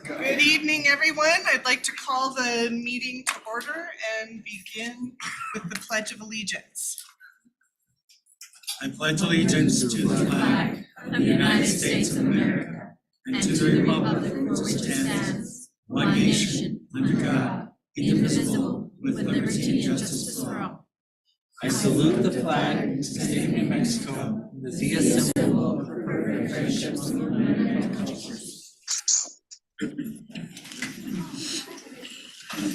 Good evening, everyone. I'd like to call the meeting to order and begin with the Pledge of Allegiance. I pledge allegiance to the flag of the United States of America and to the republic for which it stands, one nation, under God, indivisible, with liberty and justice for all. I salute the flag of the state of New Mexico, the symbol of perfect friendship among men and cultures.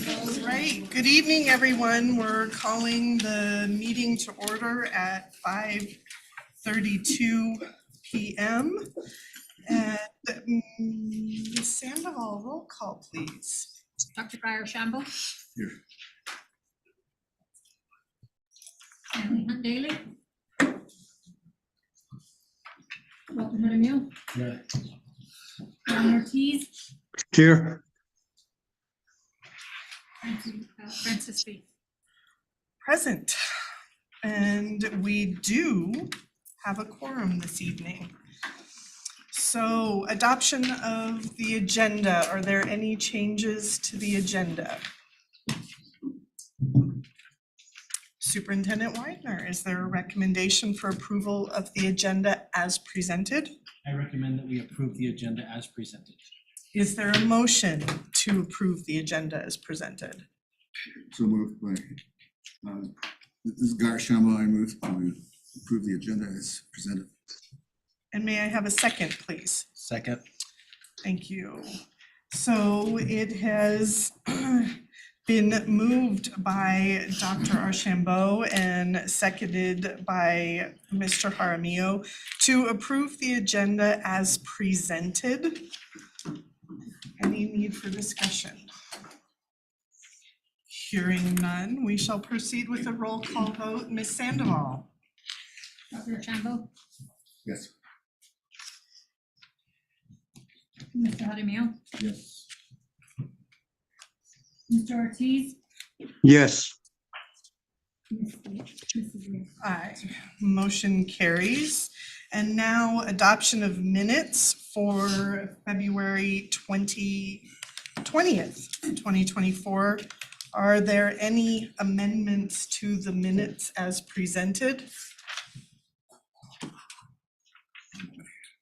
All right, good evening, everyone. We're calling the meeting to order at 5:32 p.m. And Ms. Sandoval, roll call, please. Dr. Archambault. Here. Stanley Hunt Daly. Walter Montemille. Yeah. John Ortiz. Here. Francis Fee. Present. And we do have a quorum this evening. So, adoption of the agenda. Are there any changes to the agenda? Superintendent Widener, is there a recommendation for approval of the agenda as presented? I recommend that we approve the agenda as presented. Is there a motion to approve the agenda as presented? So moved by, this is Gar Archambault. I move to approve the agenda as presented. And may I have a second, please? Second. Thank you. So it has been moved by Dr. Archambault and seconded by Mr. Jaramillo to approve the agenda as presented. Any need for discussion? Hearing none, we shall proceed with a roll call vote. Ms. Sandoval. Dr. Archambault. Yes. Mr. Montemille. Yes. Mr. Ortiz. Yes. Mrs. Lee. Aye. Motion carries. And now adoption of minutes for February 20th, 2024. Are there any amendments to the minutes as presented?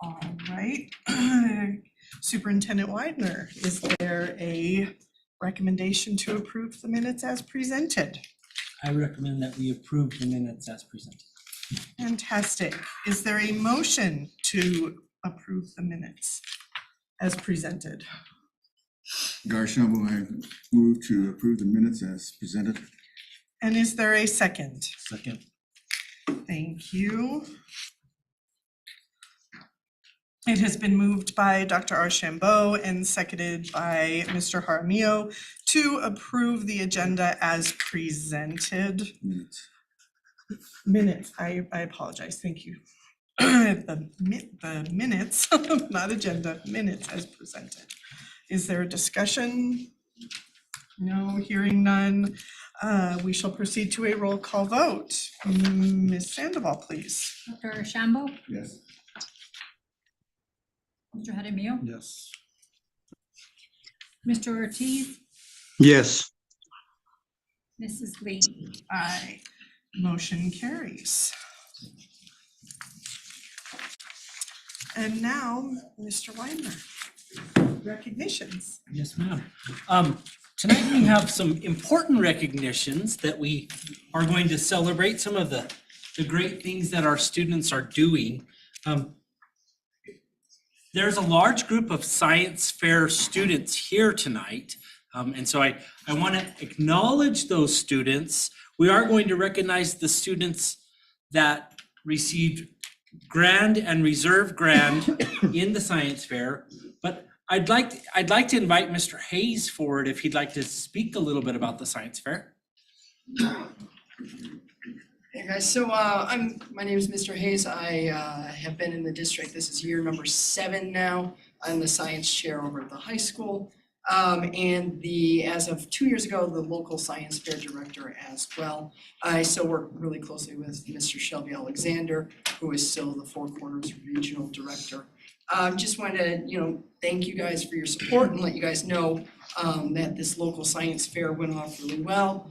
All right. Superintendent Widener, is there a recommendation to approve the minutes as presented? I recommend that we approve the minutes as presented. Fantastic. Is there a motion to approve the minutes as presented? Gar Archambault, I move to approve the minutes as presented. And is there a second? Second. Thank you. It has been moved by Dr. Archambault and seconded by Mr. Jaramillo to approve the agenda as presented. Minutes, I apologize, thank you. The minutes, not agenda, minutes as presented. Is there a discussion? No, hearing none. We shall proceed to a roll call vote. Ms. Sandoval, please. Dr. Archambault. Yes. Mr. Montemille. Yes. Mr. Ortiz. Yes. Mrs. Lee. Aye. Motion carries. And now, Mr. Widener, recognitions. Yes, ma'am. Tonight we have some important recognitions that we are going to celebrate some of the great things that our students are doing. There's a large group of science fair students here tonight. And so I want to acknowledge those students. We are going to recognize the students that received grand and reserve grand in the science fair. But I'd like to invite Mr. Hayes forward if he'd like to speak a little bit about the science fair. Hey guys, so my name is Mr. Hayes. I have been in the district. This is year number 7 now. I'm the science chair over at the high school. And as of 2 years ago, the local science fair director as well. I still work really closely with Mr. Shelby Alexander, who is still the Four Corners Regional Director. Just wanted to, thank you guys for your support and let you guys know that this local science fair went off really well.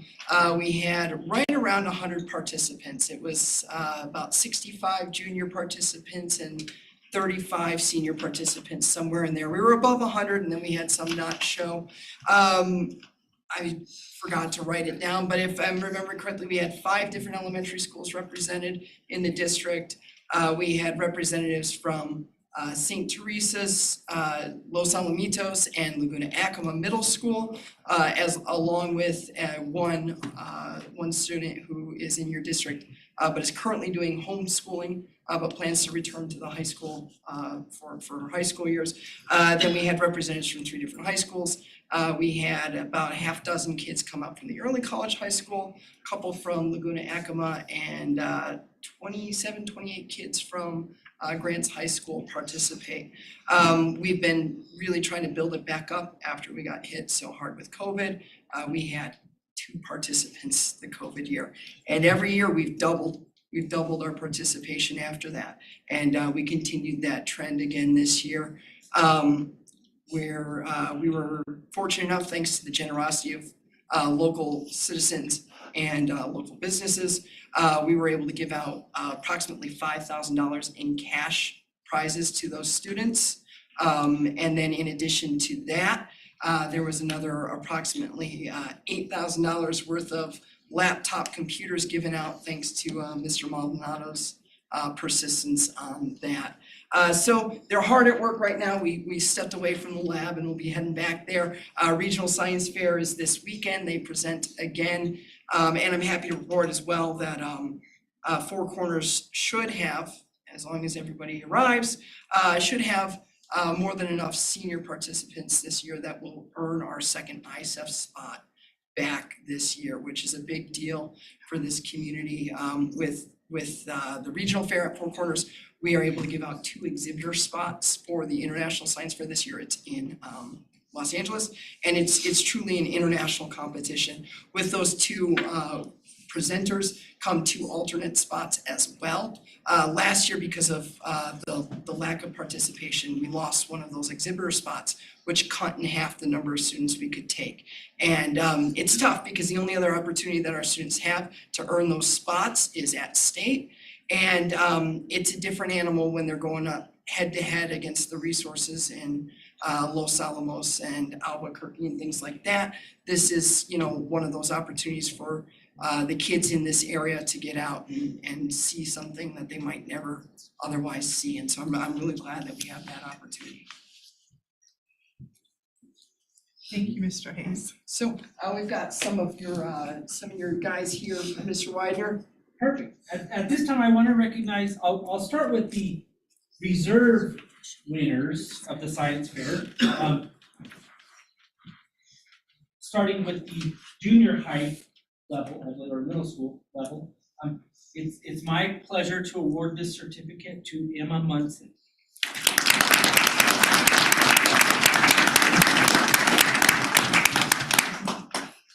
We had right around 100 participants. It was about 65 junior participants and 35 senior participants, somewhere in there. We were above 100 and then we had some not show. I forgot to write it down, but if I'm remembering correctly, we had 5 different elementary schools represented in the district. We had representatives from St. Teresa's, Los Alamitos, and Laguna Acoma Middle School, along with one student who is in your district, but is currently doing homeschooling, but plans to return to the high school for high school years. Then we had representatives from 3 different high schools. We had about a half dozen kids come up from the early college high school, a couple from Laguna Acoma, and 27, 28 kids from Grants High School participate. We've been really trying to build it back up after we got hit so hard with COVID. We had 2 participants the COVID year, and every year we've doubled our participation after that, and we continued that trend again this year, where we were fortunate enough, thanks to the generosity of local citizens and local businesses, we were able to give out approximately $5,000 in cash prizes to those students. And then in addition to that, there was another approximately $8,000 worth of laptop computers given out, thanks to Mr. Maldonado's persistence on that. So they're hard at work right now. We stepped away from the lab and we'll be heading back there. Regional Science Fair is this weekend. They present again. And I'm happy to report as well that Four Corners should have, as long as everybody arrives, should have more than enough senior participants this year that will earn our second ISEF spot back this year, which is a big deal for this community. With the regional fair at Four Corners, we are able to give out 2 exhibitor spots for the International Science Fair this year. It's in Los Angeles, and it's truly an international competition. With those 2 presenters come 2 alternate spots as well. Last year, because of the lack of participation, we lost one of those exhibitor spots, which cut in half the number of students we could take. And it's tough because the only other opportunity that our students have to earn those spots is at state. And it's a different animal when they're going up head to head against the resources in Los Alamos and Albuquerque and things like that. This is, one of those opportunities for the kids in this area to get out and see something that they might never otherwise see. And so I'm really glad that we have that opportunity. Thank you, Mr. Hayes. So we've got some of your guys here, Mr. Widener. Perfect. At this time, I want to recognize, I'll start with the reserve winners of the science fair. Starting with the junior high level or middle school level. It's my pleasure to award this certificate to Emma Munson.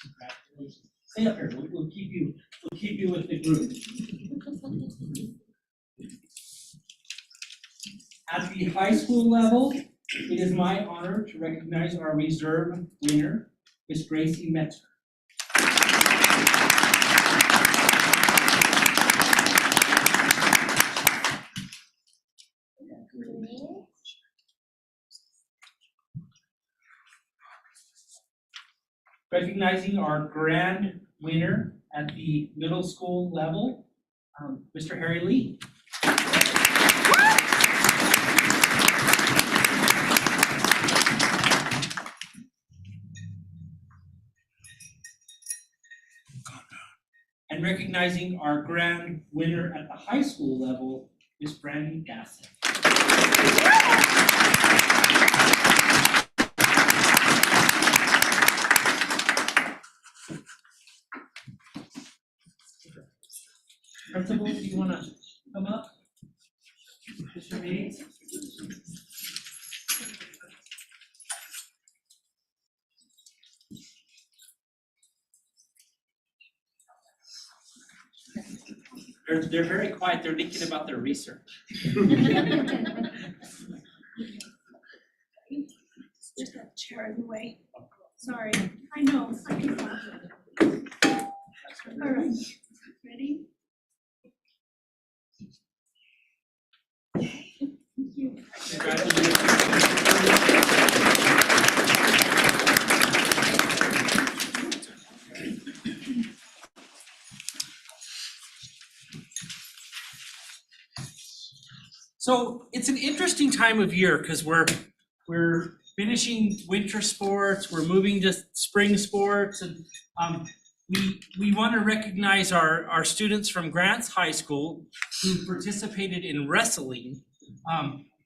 Congratulations. Stay up here. We'll keep you with the group. At the high school level, it is my honor to recognize our reserve winner, Miss Gracie Metzger. Recognizing our grand winner at the middle school level, Mr. Harry Lee. And recognizing our grand winner at the high school level, Miss Brandy Gassett. Principal, do you want to come up? Mr. Hayes? They're very quiet. They're thinking about their research. Just that chair in the way. Sorry, I know. I can find it. All right, ready? Okay, thank you. So it's an interesting time of year because we're finishing winter sports, we're moving to spring sports, and we want to recognize our students from Grants High School who participated in wrestling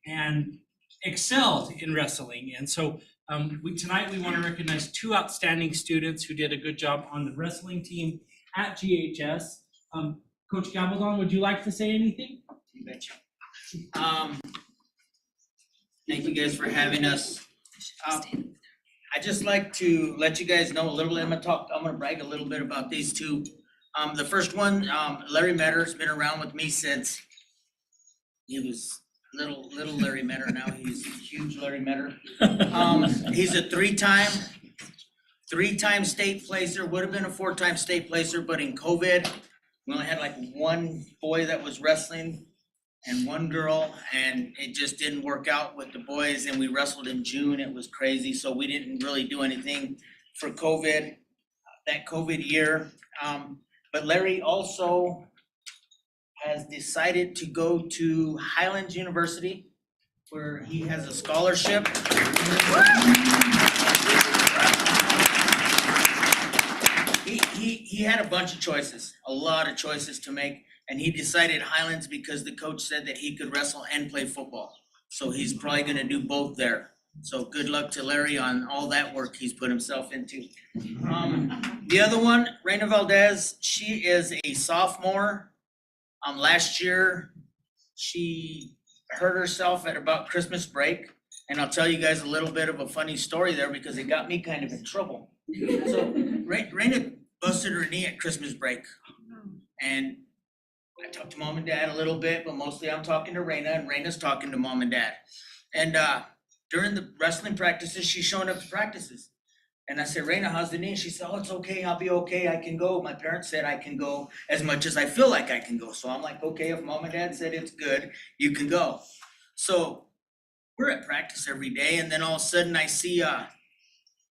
and excelled in wrestling. And so tonight we want to recognize two outstanding students who did a good job on the wrestling team at GHS. Coach Gabaldon, would you like to say anything? You betcha. Thank you guys for having us. I'd just like to let you guys know a little bit. I'm gonna brag a little bit about these two. The first one, Larry Metter's been around with me since he was little Larry Metter. Now he's huge Larry Metter. He's a three-time state placer, would have been a four-time state placer, but in COVID, we only had like one boy that was wrestling and one girl, and it just didn't work out with the boys, and we wrestled in June. It was crazy, so we didn't really do anything for COVID, that COVID year. But Larry also has decided to go to Highlands University, where he has a scholarship. He had a bunch of choices, a lot of choices to make. And he decided Highlands because the coach said that he could wrestle and play football. So he's probably gonna do both there. So good luck to Larry on all that work he's put himself into. The other one, Reina Valdez, she is a sophomore. Last year, she hurt herself at about Christmas break. And I'll tell you guys a little bit of a funny story there because it got me kind of in trouble. So Reina busted her knee at Christmas break. And I talked to mom and dad a little bit, but mostly I'm talking to Reina, and Reina's talking to mom and dad. And during the wrestling practices, she's showing up to practices. And I said, Reina, how's the knee? She said, oh, it's okay, I'll be okay, I can go. My parents said I can go as much as I feel like I can go. So I'm like, okay, if mom and dad said it's good, you can go. So we're at practice every day, and then all of a sudden I see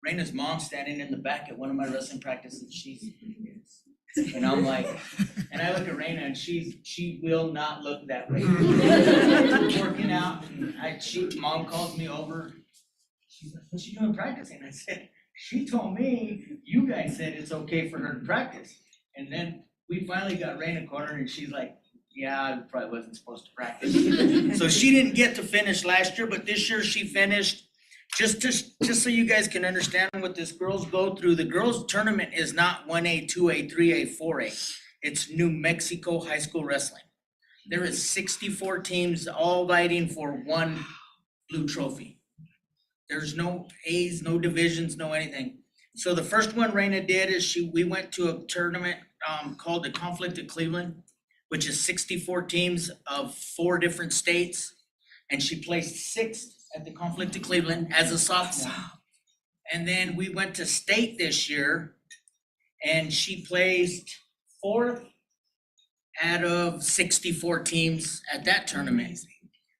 Reina's mom standing in the back at one of my wrestling practices. And I'm like, and I look at Reina and she will not look that way. Working out, and mom calls me over. She's like, what's she doing practicing? I said, she told me you guys said it's okay for her to practice. And then we finally got Reina cornered and she's like, yeah, I probably wasn't supposed to practice. So she didn't get to finish last year, but this year she finished. Just so you guys can understand what this girls go through, the girls tournament is not 1A, 2A, 3A, 4A. It's New Mexico High School Wrestling. There is 64 teams all fighting for one blue trophy. There's no A's, no divisions, no anything. So the first one Reina did is we went to a tournament called the Conflict of Cleveland, which is 64 teams of 4 different states. And she placed 6th at the Conflict of Cleveland as a sophomore. And then we went to state this year and she placed 4th out of 64 teams at that tournament.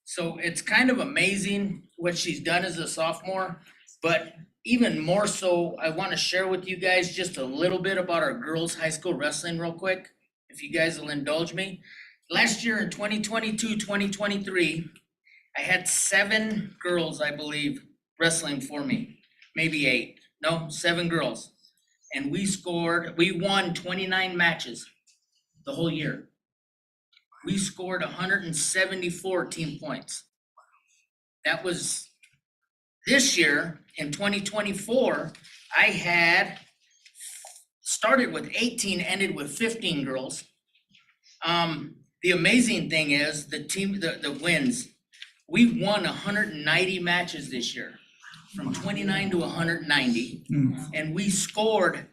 So it's kind of amazing what she's done as a sophomore, but even more so, I want to share with you guys just a little bit about our girls' high school wrestling real quick, if you guys will indulge me. Last year in 2022, 2023, I had 7 girls, I believe, wrestling for me, maybe 8, no, 7 girls. And we won 29 matches the whole year. We scored 174 team points. That was this year in 2024, I had started with 18, ended with 15 girls. The amazing thing is the wins. We won 190 matches this year, from 29 to 190. And we scored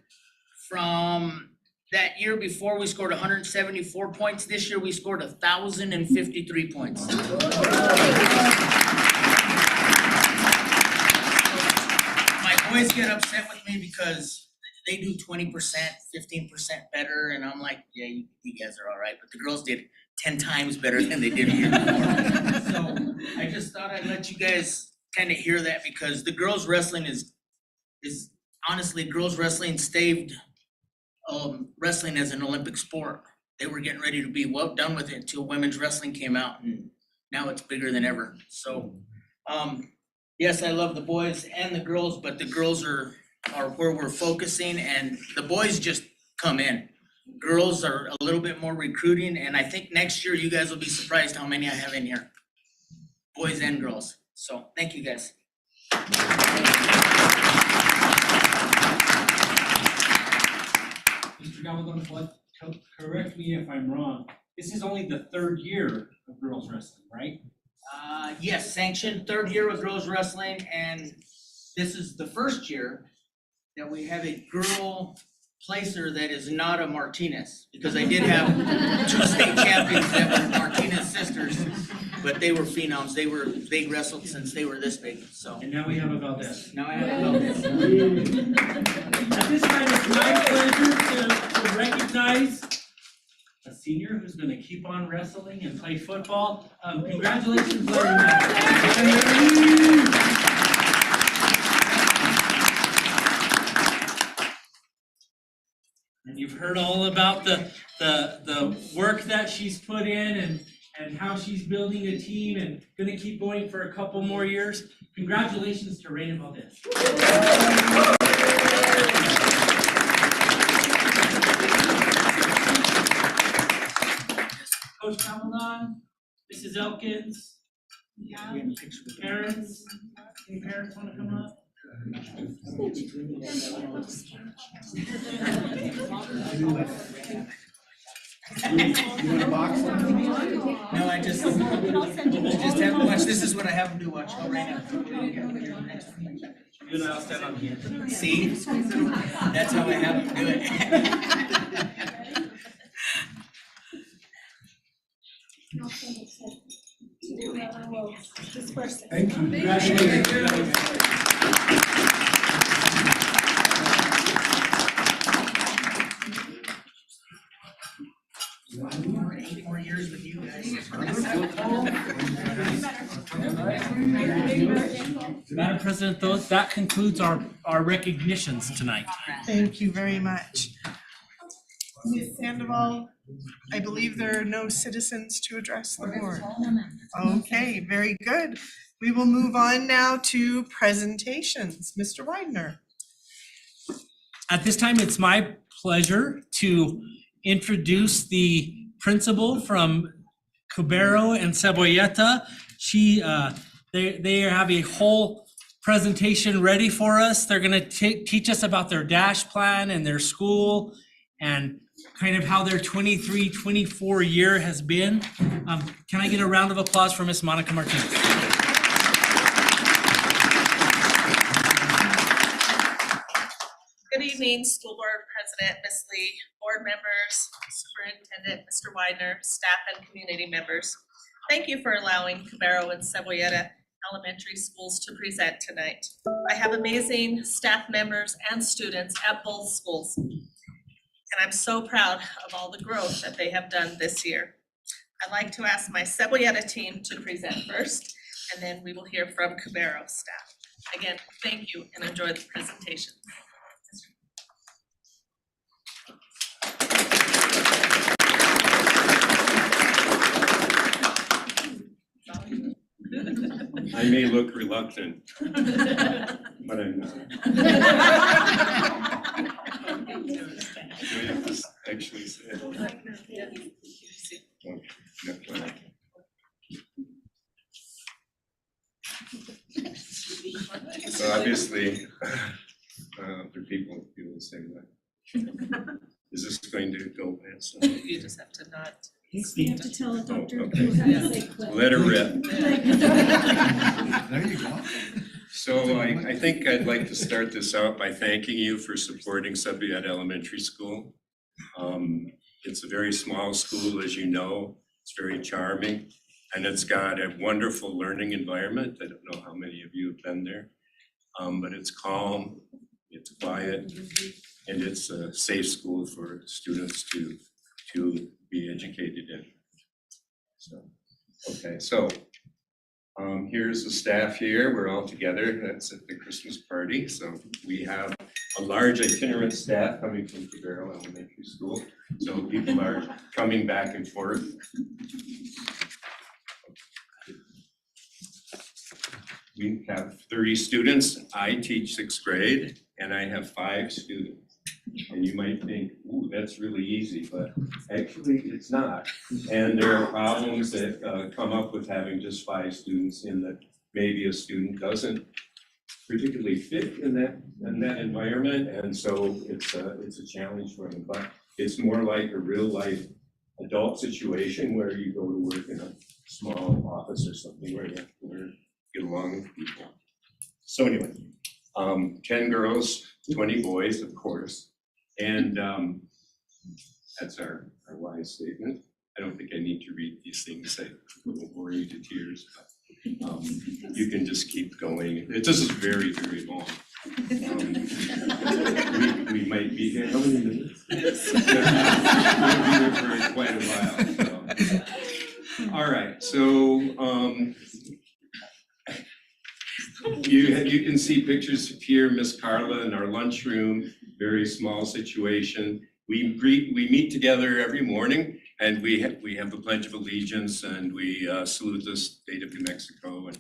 from that that year before, we scored 174 points. This year, we scored 1,053 points. My boys get upset with me because they do 20%, 15% better, and I'm like, yeah, you guys are all right, but the girls did 10 times better than they did a year before. So I just thought I'd let you guys kind of hear that, because the girls wrestling is honestly, girls wrestling staved wrestling as an Olympic sport. They were getting ready to be well done with it until women's wrestling came out, and now it's bigger than ever. So yes, I love the boys and the girls, but the girls are where we're focusing, and the boys just come in. Girls are a little bit more recruiting, and I think next year you guys will be surprised how many I have in here. Boys and girls. So thank you guys. Mr. Galvin, correct me if I'm wrong. This is only the third year of girls wrestling, right? Yes, sanctioned third year of girls wrestling, and this is the first year that we have a girl placer that is not a Martinez, because I did have 2 state champions that were Martinez sisters, but they were phenoms. They wrestled since they were this big, so. And now we have a Valdez. Now I have a Valdez. At this time, it's my pleasure to recognize a senior who's gonna keep on wrestling and play football. Congratulations, Larry Mack. And you've heard all about the work that she's put in and how she's building a team and gonna keep going for a couple more years. Congratulations to Raina Valdez. Coach Cameron, Mrs. Elkins, parents, any parents wanna come up? No, I just have to watch. This is what I have them do, watch. Oh, right now. You and I'll stand on the end. See? That's how I have them do it. Thank you. More 8 more years with you guys. Madam President, that concludes our recognitions tonight. Thank you very much. Ms. Sandoval, I believe there are no citizens to address the board. Okay, very good. We will move on now to presentations. Mr. Widener. At this time, it's my pleasure to introduce the principal from Cubero and Cebolleta. They have a whole presentation ready for us. They're gonna teach us about their DASH plan and their school and kind of how their 23-24 year has been. Can I get a round of applause for Miss Monica Martinez? Good evening, School Board President, Ms. Lee, board members, Superintendent, Mr. Widener, staff and community members. Thank you for allowing Cubero and Cebolleta Elementary Schools to present tonight. I have amazing staff members and students at both schools, and I'm so proud of all the growth that they have done this year. I'd like to ask my Cebolleta team to present first, and then we will hear from Cubero staff. Again, thank you and enjoy the presentation. I may look reluctant, but I'm not. Do I have to actually say it? Oh, no, well. So obviously, other people feel the same way. Is this going to go past? You just have to nod. You have to tell a doctor. Okay. Yes. Let her rip. There you go. So I think I'd like to start this out by thanking you for supporting Cebolleta Elementary School. It's a very small school, as you know. It's very charming, and it's got a wonderful learning environment. I don't know how many of you have been there, but it's calm, it's quiet, and it's a safe school for students to be educated in. So, okay, so here's the staff here. We're all together. That's at the Christmas party. So we have a large itinerant staff coming from Cabero Elementary School. So people are coming back and forth. We have 30 students. I teach 6th grade and I have 5 students. And you might think, ooh, that's really easy, but actually it's not. And there are problems that come up with having just 5 students in that maybe a student doesn't particularly fit in that environment. And so it's a challenge for them, but it's more like a real life adult situation where you go to work in a small office or something where you have to learn to get along with people. So anyway, 10 girls, 20 boys, of course. And that's our wise statement. I don't think I need to read these things. I won't bore you to tears, but you can just keep going. This is very, very long. We might be here, how many minutes? We'll be here for quite a while. So. All right, so you can see pictures here, Miss Carla in our lunchroom. Very small situation. We meet together every morning, and we have the Pledge of Allegiance, and we salute the state of New Mexico, and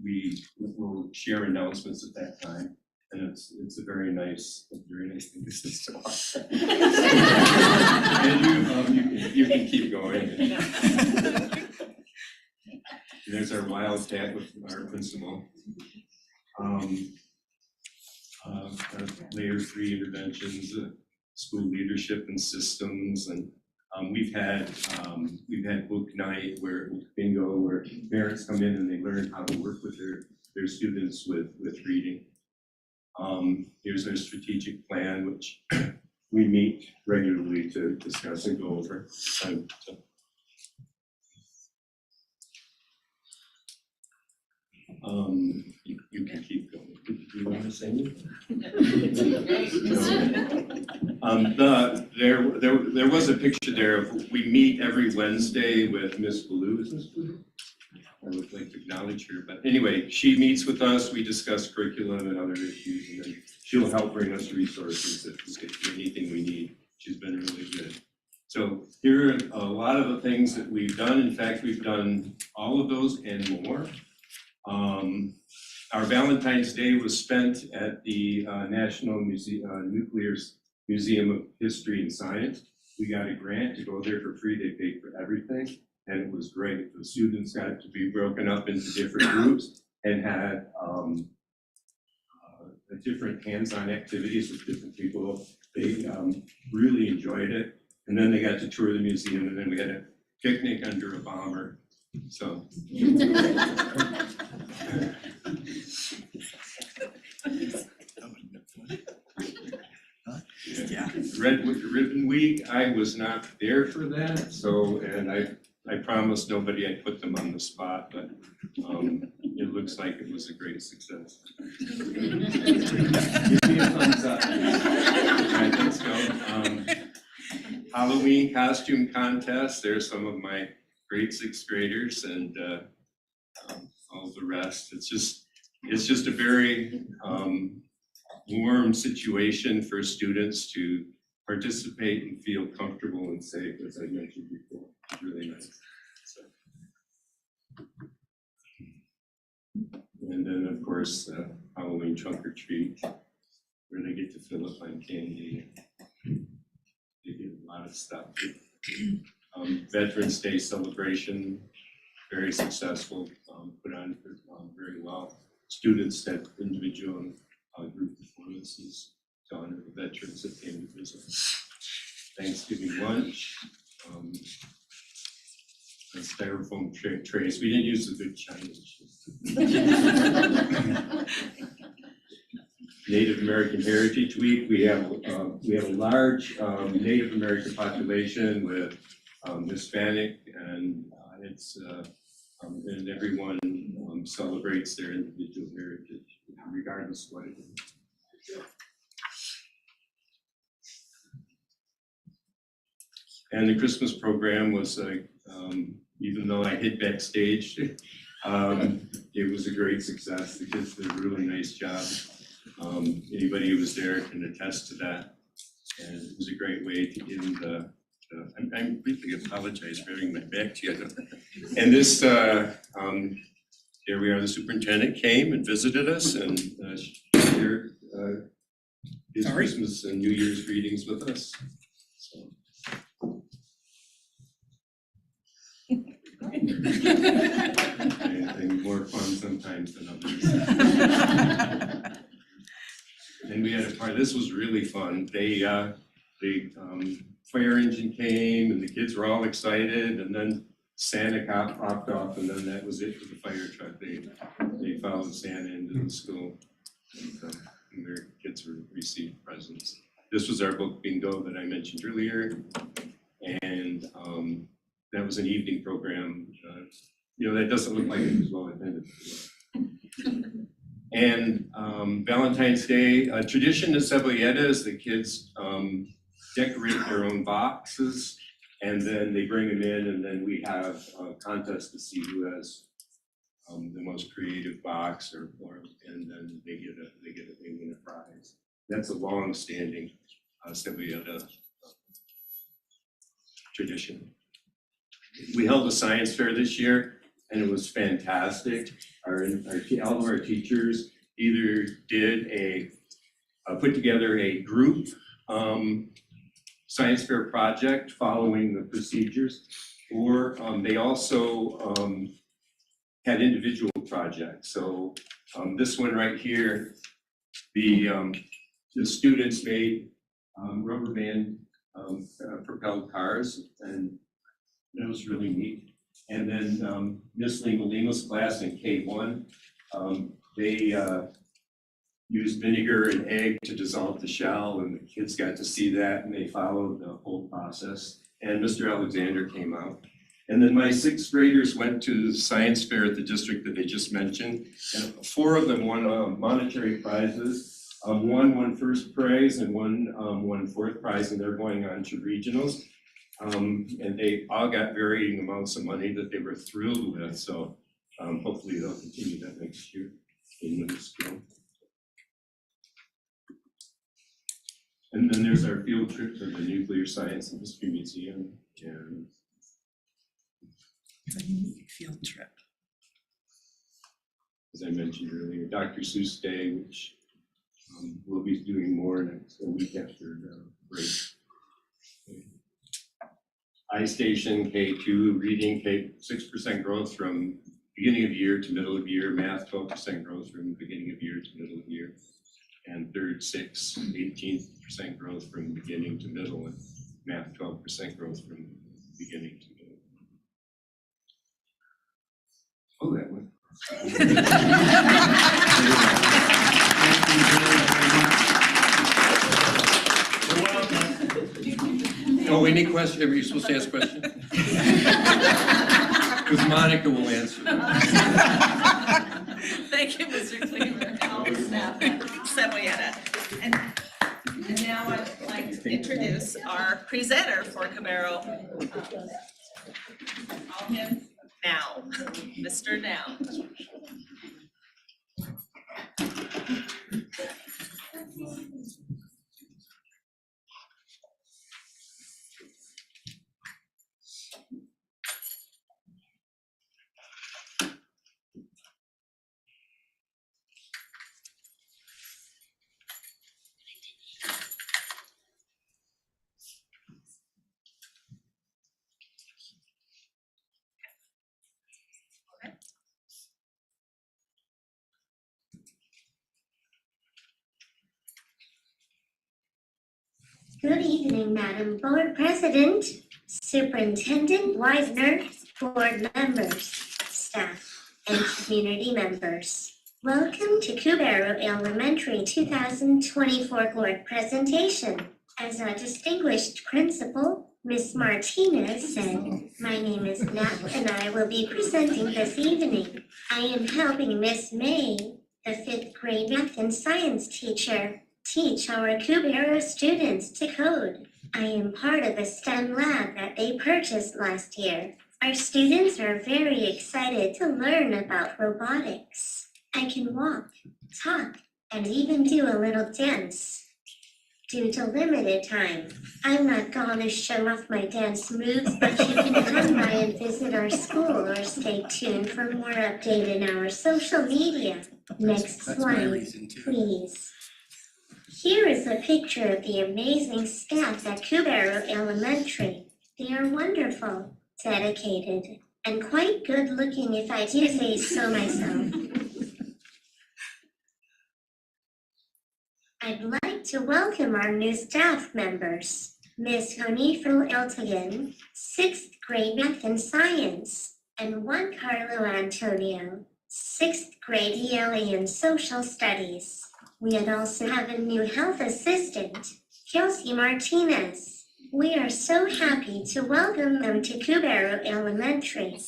we will share announcements at that time. And it's a very nice thing to say. And you can keep going. There's our wildcat with our principal. Layer 3 interventions, school leadership and systems, and we've had book night bingo where parents come in and they learn how to work with their students with reading. Here's our strategic plan, which we meet regularly to discuss and go over. You can keep going. Do you want to say anything? There was a picture there of, we meet every Wednesday with Miss Blue. Is Miss Blue? I would like to acknowledge her, but anyway, she meets with us, we discuss curriculum and other issues, and then she'll help bring us resources if anything we need. She's been really good. So here are a lot of the things that we've done. In fact, we've done all of those and more. Our Valentine's Day was spent at the National Nuclear Museum of History and Science. We got a grant to go there for free. They paid for everything, and it was great. The students got to be broken up into different groups and had different hands-on activities with different people. They really enjoyed it. And then they got to tour the museum, and then we had a picnic under a bomber. So. Yeah. Red Ribbon Week, I was not there for that, so, and I promised nobody I'd put them on the spot, but it looks like it was a great success. Give me a thumbs up. All right, let's go. Halloween costume contest, there's some of my grade 6th graders and all the rest. It's just a very warm situation for students to participate and feel comfortable and safe, as I mentioned before. It's really nice. So. And then, of course, Halloween trunk or treat, where they get to fill up on candy. They get a lot of stuff. Veterans Day celebration, very successful, put on very well. Students had individual and group performances to honor the veterans that came to visit. Thanksgiving lunch, styrofoam trays. We didn't use the good Chinese. Native American Heritage Week. We have a large Native American population with Hispanic, and and everyone celebrates their individual heritage, regardless of what it is. And the Christmas program was even though I hid backstage, it was a great success. The kids did a really nice job. Anybody who was there can attest to that. And it was a great way to end I really apologize for having my back to you. And this, here we are, the superintendent came and visited us and shared his Christmas and New Year's greetings with us. So. And more fun sometimes than others. And we had a part, this was really fun. The fire engine came and the kids were all excited, and then Santa popped off, and then that was it for the fire truck. They followed Santa into the school, and their kids received presents. This was our book bingo that I mentioned earlier, and that was an evening program. That doesn't look like it was well attended. And Valentine's Day, a tradition in Cebolleta is the kids decorate their own boxes, and then they bring them in, and then we have a contest to see who has the most creative box, and then they win a prize. That's a long-standing Cebolleta tradition. We held a science fair this year, and it was fantastic. All of our teachers either did put together a group science fair project following the procedures, or they also had individual projects. So this one right here, the students made rubber band propelled cars, and that was really neat. And then Miss Lima Lima's class in K1, they used vinegar and egg to dissolve the shell, and the kids got to see that, and they followed the whole process. And Mr. Alexander came out. And then my sixth graders went to the science fair at the district that they just mentioned, and 4 of them won monetary prizes. One won first prize, and one won fourth prize, and they're going on to regionals. And they all got varying amounts of money that they were thrilled with. So hopefully they'll continue that next year in middle school. And then there's our field trip to the Nuclear Science and History Museum. And It's a unique field trip. as I mentioned earlier, Dr. Seuss Day, which we'll be doing more next week after break. iStation K2, reading 6% growth from beginning of year to middle of year, math 12% growth from beginning of year to middle of year, and third 18% growth from beginning to middle, and math 12% growth from beginning to middle. Oh, that one. Oh, any question? Are you supposed to ask questions? Because Monica will answer. Thank you, Mr. Cleaver, and all the staff at Cebolleta. And now I'd like to introduce our presenter for Cabero. Call him Now, Mr. Now. Good evening, Madam Board President, Superintendent Widener, board members, staff, and community members. Welcome to Cubero Elementary 2024 board presentation. As our distinguished principal, Ms. Martinez said, my name is Nat and I will be presenting this evening. I am helping Miss May, the 5th grade math and science teacher, teach our Cubero students to code. I am part of a STEM lab that they purchased last year. Our students are very excited to learn about robotics. I can walk, talk, and even do a little dance. Due to limited time, I'm not going to show off my dance moves, but you can come by and visit our school or stay tuned for more update in our social media. Next slide, please. Here is a picture of the amazing staff at Cubero Elementary. They are wonderful, dedicated, and quite good looking if I do say so myself. I'd like to welcome our new staff members, Ms. Honifru Iltigan, 6th grade math and science, and Juan Carlo Antonio, 6th grade ELA and social studies. We also have a new health assistant, Kelsey Martinez. We are so happy to welcome them to Cubero Elementary.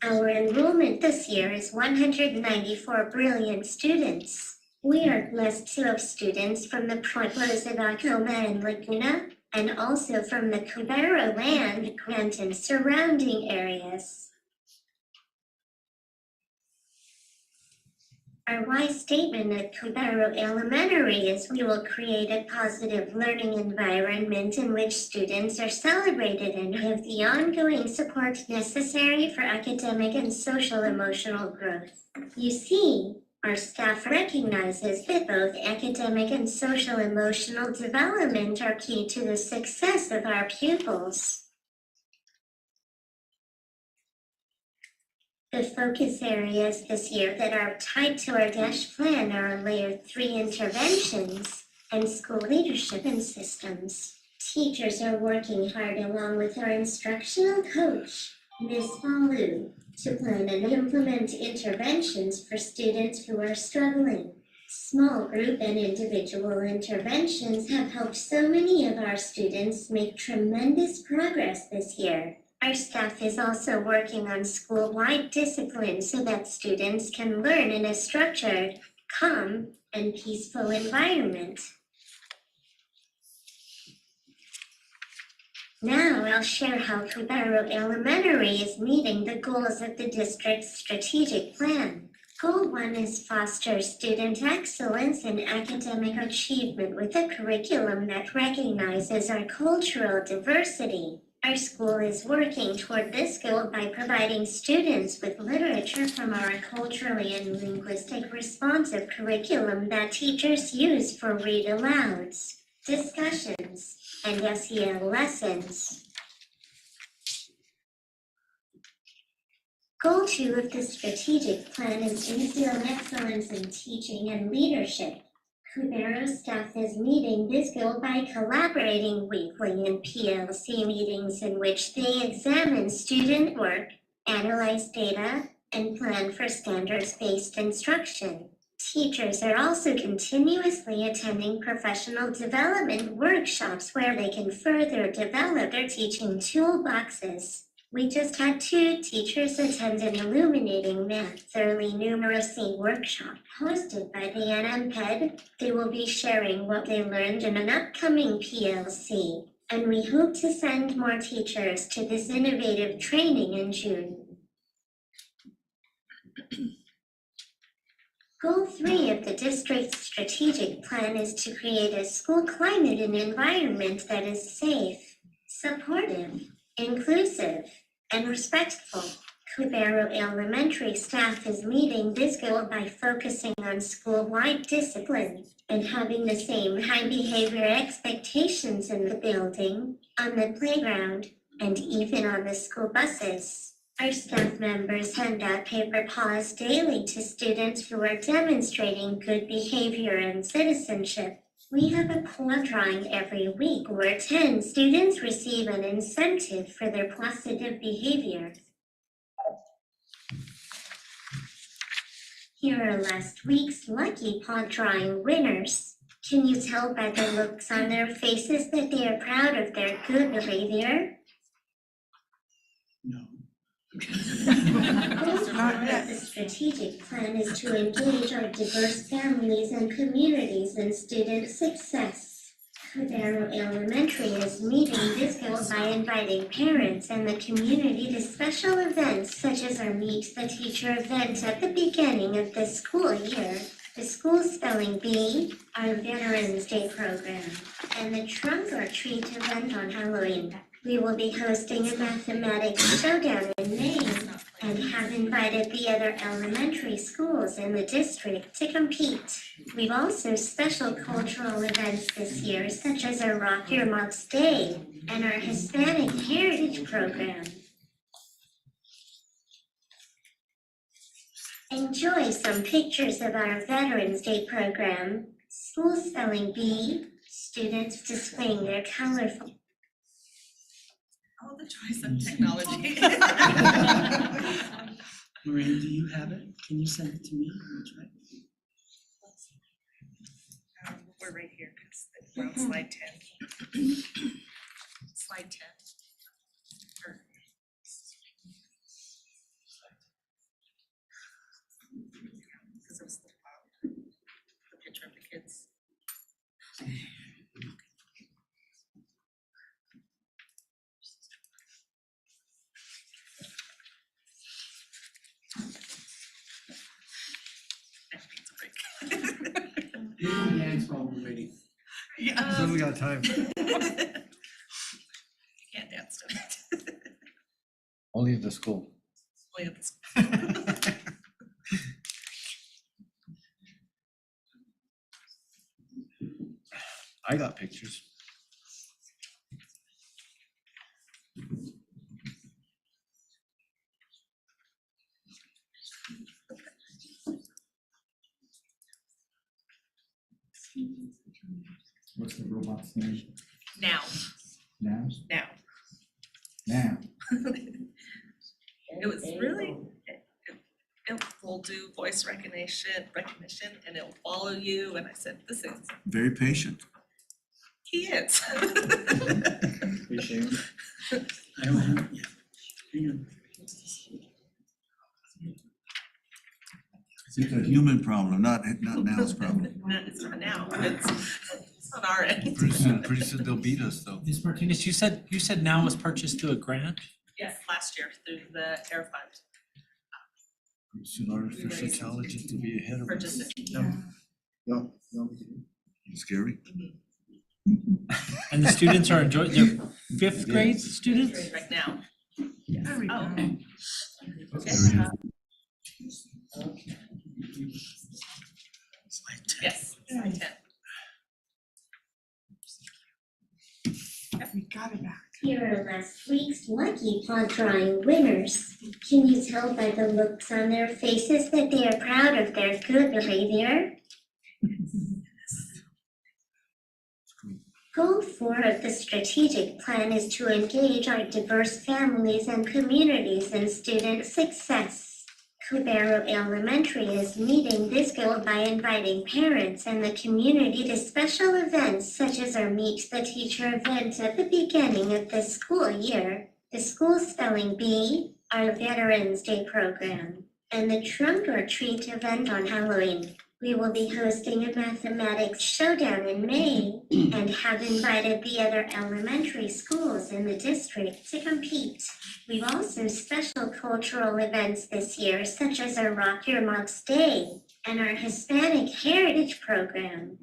Our enrollment this year is 194 brilliant students. We are blessed to have students from the Pueblos of Acoma and Laguna, and also from the Cubero land, Grant, and surrounding areas. Our wise statement at Cubero Elementary is we will create a positive learning environment in which students are celebrated and have the ongoing support necessary for academic and social emotional growth. You see, our staff recognizes that both academic and social emotional development are key to the success of our pupils. The focus areas this year that are tied to our DASH plan are Layer 3 interventions and school leadership and systems. Teachers are working hard along with our instructional coach, Ms. Balu, to plan and implement interventions for students who are struggling. Small group and individual interventions have helped so many of our students make tremendous progress this year. Our staff is also working on school-wide discipline so that students can learn in a structured, calm, and peaceful environment. Now I'll share how Cubero Elementary is meeting the goals of the district's strategic plan. Goal 1 is foster student excellence and academic achievement with a curriculum that recognizes our cultural diversity. Our school is working toward this goal by providing students with literature from our culturally and linguistic responsive curriculum that teachers use for read-alouds, discussions, and SEL lessons. Goal 2 of the strategic plan is instill excellence in teaching and leadership. Cubero staff is meeting this goal by collaborating weekly in PLC meetings in which they examine student work, analyze data, and plan for standards-based instruction. Teachers are also continuously attending professional development workshops where they can further develop their teaching toolboxes. We just had 2 teachers attend an Illuminating Math Early Numeracy workshop hosted by the NMPED. They will be sharing what they learned in an upcoming PLC, and we hope to send more teachers to this innovative training in June. Goal 3 of the district's strategic plan is to create a school climate and environment that is safe, supportive, inclusive, and respectful. Cubero Elementary staff is meeting this goal by focusing on school-wide discipline and having the same high behavior expectations in the building, on the playground, and even on the school buses. Our staff members hand out paper paws daily to students who are demonstrating good behavior and citizenship. We have a paw drawing every week where 10 students receive an incentive for their positive behavior. Here are last week's Lucky Paw Drawing winners. Can you tell by the looks on their faces that they are proud of their good behavior? No. Not yet. The strategic plan is to engage our diverse families and communities in student success. Cubero Elementary is meeting this goal by inviting parents and the community to special events such as our Meet the Teacher event at the beginning of the school year, the School Spelling Bee, our Veterans Day program, and the Trunk or Treat event on Halloween. We will be hosting a mathematics showdown in May and have invited the other elementary schools in the district to compete. We've also special cultural events this year, such as our Rock Your Moms Day and our Hispanic Heritage Program. Enjoy some pictures of our Veterans Day program, School Spelling Bee, students displaying their colorful Oh, the choice of technology. Maureen, do you have it? Can you send it to me? I'll try. We're right here, because we're on slide 10. Slide 10. Or- Because it was the picture of the kids. That needs a break. Dance while we're waiting. Yeah. we got time. You can't dance to it. Only at the school. Only at this- I got pictures. What's the robot's name? Now, Now? now. Now. It was really, it will do voice recognition, and it'll follow you, and I said, this is, Very patient. he is. Appreciate it. I don't have it yet. Hang on. It's a human problem, not Now's problem. No, it's not now, it's on our end. Pretty soon they'll beat us though. Ms. Martinez, you said Now was purchased through a grant? Yes, last year through the Air Fund Pretty soon artificial intelligence will be ahead of us. purchased it. Scary. And the students are enjoying, they're fifth grade students? Right now. There we Oh. go. Slide 10. Yes, slide 10. We got it back. Here are last week's Lucky Paw Drawing winners. Can you tell by the looks on their faces that they are proud of their good behavior? Goal 4 of the strategic plan is to engage our diverse families and communities in student success. Cubero Elementary is meeting this goal by inviting parents and the community to special events such as our Meet the Teacher event at the beginning of the school year, the School Spelling Bee, our Veterans Day program, and the Trunk or Treat event on Halloween. We will be hosting a mathematics showdown in May and have invited the other elementary schools in the district to compete. We've also special cultural events this year, such as our Rock Your Moms Day and our Hispanic Heritage Program.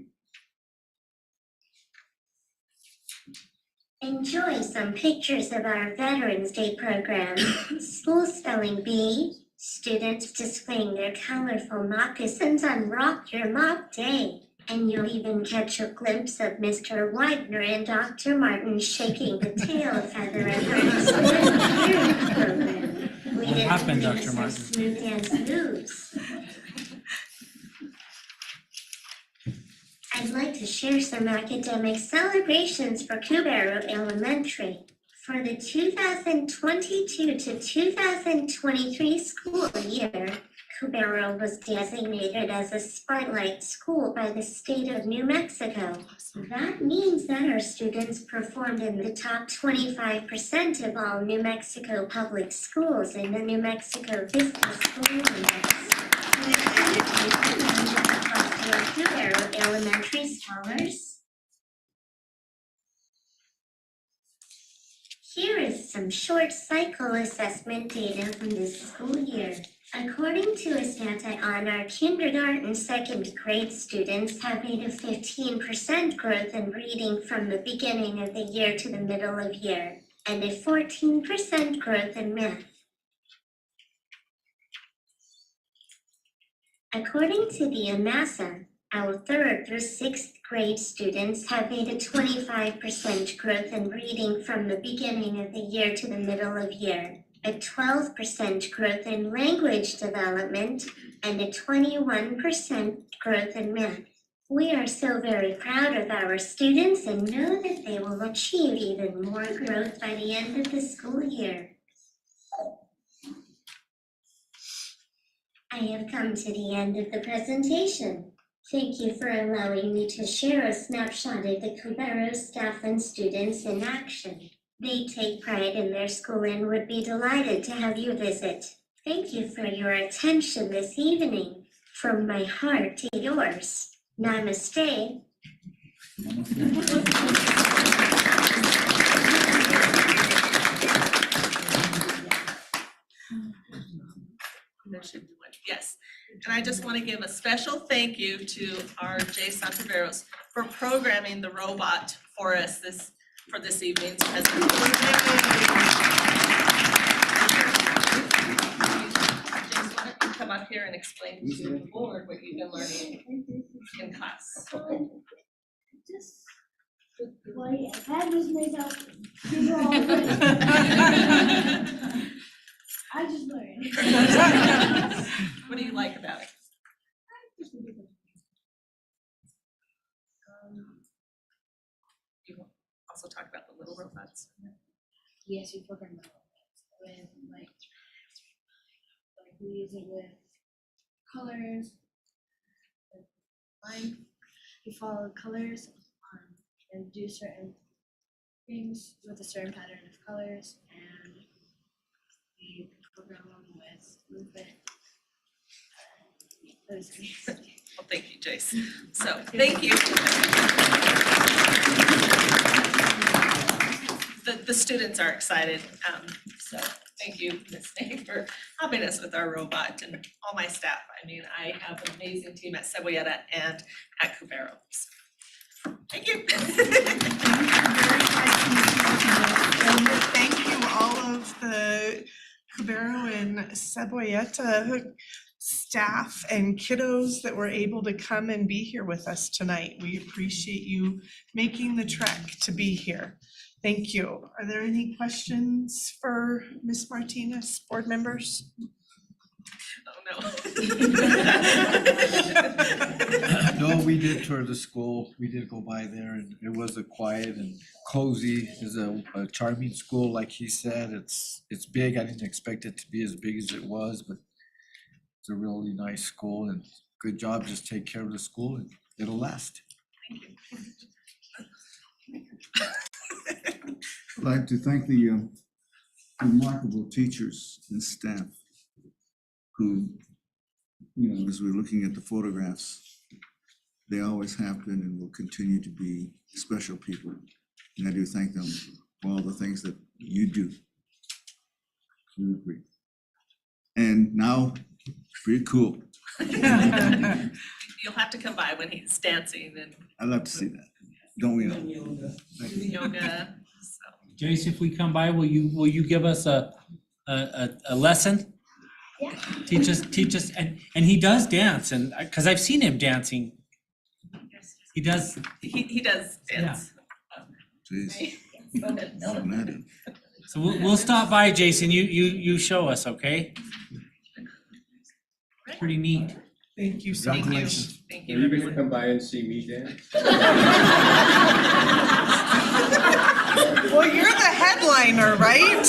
Enjoy some pictures of our Veterans Day program, School Spelling Bee, students displaying their colorful moccasins on Rock Your Mom Day. And you'll even catch a glimpse of Mr. Widener and Dr. Martin shaking the tail feather at our Hispanic Heritage Program. We What did happened, some Dr. Martin? smooth dance moves. I'd like to share some academic celebrations for Cubero Elementary. For the 2022 to 2023 school year, Cubero was designated as a Spotlight School by the state of New Mexico. That means that our students performed in the top 25% of all New Mexico public schools in the New Mexico Vista School Index. Cubero Elementary Scholars. Here is some short cycle assessment data from this school year. According to a data on our kindergarten second grade students have made a 15% growth in reading from the beginning of the year to the middle of year, and a 14% growth in math. According to the AMASA, our third through sixth grade students have made a 25% growth in reading from the beginning of the year to the middle of year, a 12% growth in language development, and a 21% growth in math. We are so very proud of our students and know that they will achieve even more growth by the end of the school year. I have come to the end of the presentation. Thank you for allowing me to share a snapshot of the Cubero staff and students in action. They take pride in their school and would be delighted to have you visit. Thank you for your attention this evening. From my heart to yours. Namaste. Yes, and I just want to give a special thank you to our Jay Santaveros for programming the robot for us for this evening's presentation. James, why don't you come up here and explain to the board what you've been learning in class? Just what I was made up. I just learned. What do you like about it? You also talk about the little robots. Yes, we program with we use it with colors. We follow colors and do certain things with a certain pattern of colors, and we program them with movement. Well, thank you, Jace. So, thank you. The students are excited, so thank you, Ms. Nate, for helping us with our robot, and all my staff. I mean, I have an amazing team at Cebolleta and at Cubero. So, thank you. And thank you all of the Cubero and Cebolleta staff and kiddos that were able to come and be here with us tonight. We appreciate you making the trek to be here. Thank you. Are there any questions for Ms. Martinez, board members? Oh, no. No, we did tour the school. We did go by there, and it was a quiet and cozy. It's a charming school, like he said. It's big. I didn't expect it to be as big as it was, but it's a really nice school, and good job. Just take care of the school and it'll last. Thank you. I'd like to thank the remarkable teachers and staff who, as we're looking at the photographs, they always have been and will continue to be special people. And I do thank them for all the things that you do. Absolutely. And now, pretty cool. You'll have to come by when he's dancing and I'd love to see that. Don't we all? yoga, so. Jace, if we come by, will you give us a lesson? Yeah. Teach us, and he does dance, and, cause I've seen him dancing. He does. He does dance. Jeez. Go ahead. Imagine. So we'll stop by, Jason, you show us, okay? Pretty neat. Thank you so much. Congratulations. Thank Are you, you gonna everyone. come by and see me dance? Well, you're the headliner, right?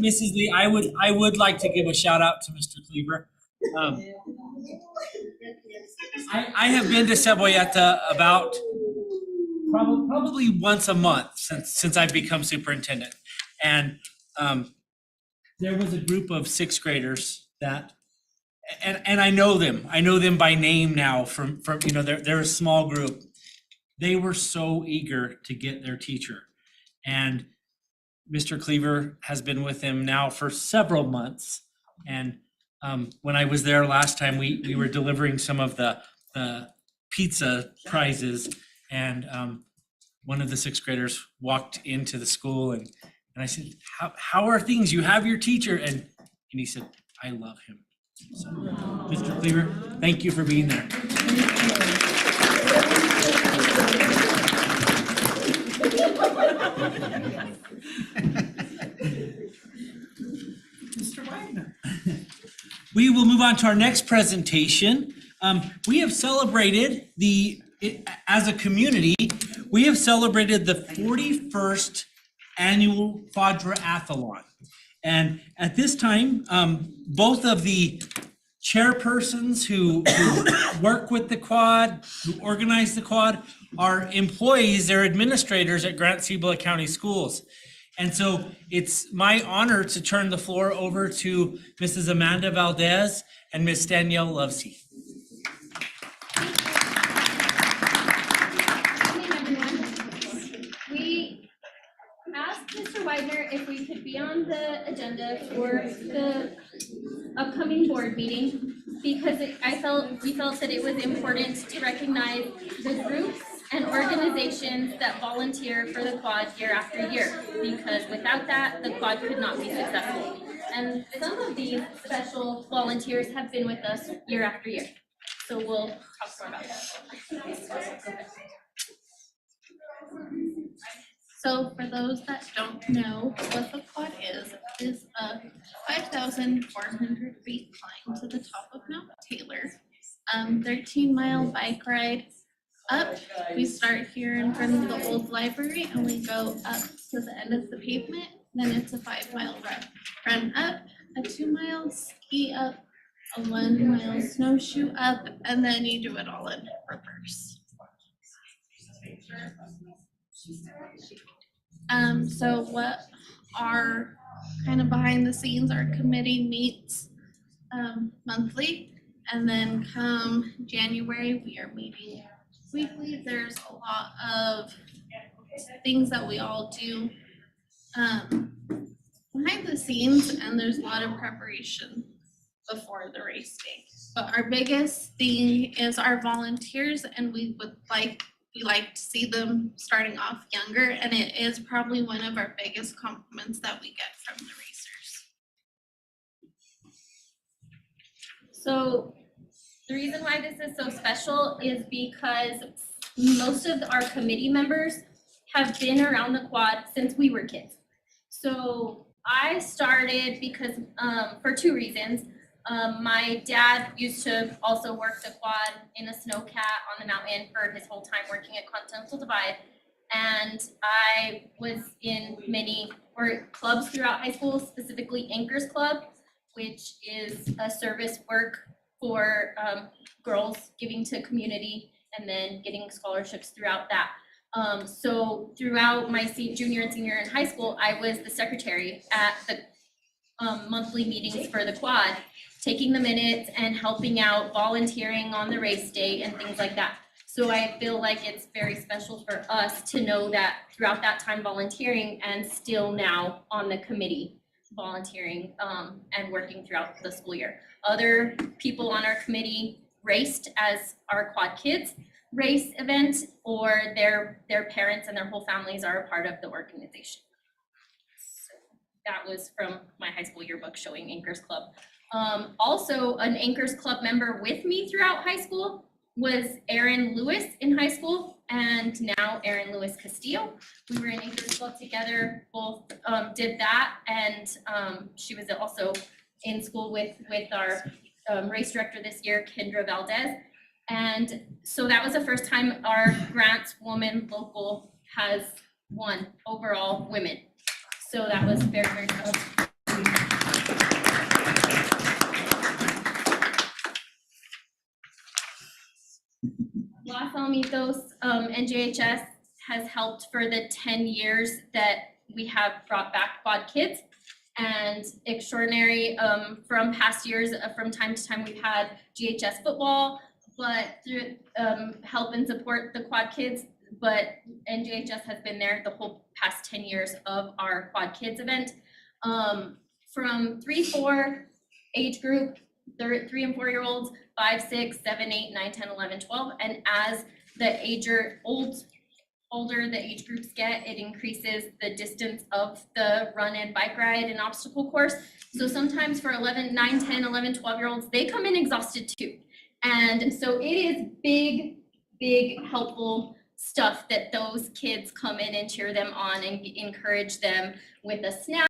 Mrs. Lee, I would like to give a shout out to Mr. Cleaver. I have been to Cebolleta about probably once a month since I've become superintendent. And there was a group of sixth graders that, and I know them by name now from they're a small group. They were so eager to get their teacher. And Mr. Cleaver has been with them now for several months. And when I was there last time, we were delivering some of the pizza prizes. And one of the sixth graders walked into the school and I said, how are things? You have your teacher. And he said, I love him. So, Mr. Cleaver, thank you for being there. Mr. Wagner. We will move on to our next presentation. We have celebrated as a community, we have celebrated the 41st annual Quadrathlon. And at this time, both of the chairpersons who work with the quad, who organize the quad, are employees, they're administrators at Grant-Cibola County Schools. And so it's my honor to turn the floor over to Mrs. Amanda Valdez and Ms. Danielle Lovesey. Good evening, everyone. We asked Mr. Widener if we could be on the agenda for the upcoming board meeting because we felt that it was important to recognize the groups and organizations that volunteer for the quad year after year, because without that, the quad could not be successful. And some of these special volunteers have been with us year after year. So we'll talk more about that. So for those that don't know what the quad is a 5,400 feet climb to the top of Mount Taylor, 13-mile bike ride up. We start here in front of the old library and we go up to the end of the pavement. Then it's a 5-mile run up, a 2-mile ski up, a 1-mile snowshoe up, and then you do it all in reverse. So what are kind of behind the scenes, our committee meets monthly, and then come January, we are meeting weekly. There's a lot of things that we all do behind the scenes, and there's a lot of preparation before the race day. But our biggest thing is our volunteers, and we like to see them starting off younger, and it is probably one of our biggest compliments that we get from the racers. So the reason why this is so special is because most of our committee members have been around the quad since we were kids. So I started because for two reasons. My dad used to also work the quad in a snowcat on the mountain for his whole time working at Continental Divide. And I was in many clubs throughout high school, specifically Anchors Club, which is a service work for girls giving to community and then getting scholarships throughout that. So throughout my junior and senior in high school, I was the secretary at the monthly meetings for the quad, taking the minutes and helping out, volunteering on the race day and things like that. So I feel like it's very special for us to know that throughout that time volunteering and still now on the committee volunteering and working throughout the school year. Other people on our committee raced as our quad kids race event, or their parents and their whole families are a part of the organization. So that was from my high school yearbook showing Anchors Club. Also an Anchors Club member with me throughout high school was Erin Lewis in high school, and now Erin Lewis Castillo. We were in Anchors Club together, both did that, and she was also in school with our race director this year, Kendra Valdez. And so that was the first time our Grants Woman Local has won overall women. So that was very, very proud. Los Alamitos, NJHS has helped for the 10 years that we have brought back Quad Kids. And extraordinary, from past years, from time to time, we've had GHS football, but through, help and support the Quad Kids. But NJHS has been there the whole past 10 years of our Quad Kids event. From 3-4 age group, 3 and 4 year olds, 5, 6, 7, 8, 9, 10, 11, 12. And as the older the age groups get, it increases the distance of the run and bike ride and obstacle course. So sometimes for 9, 10, 11, 12 year olds, they come in exhausted too. And so it is big helpful stuff that those kids come in and cheer them on and encourage them with a snack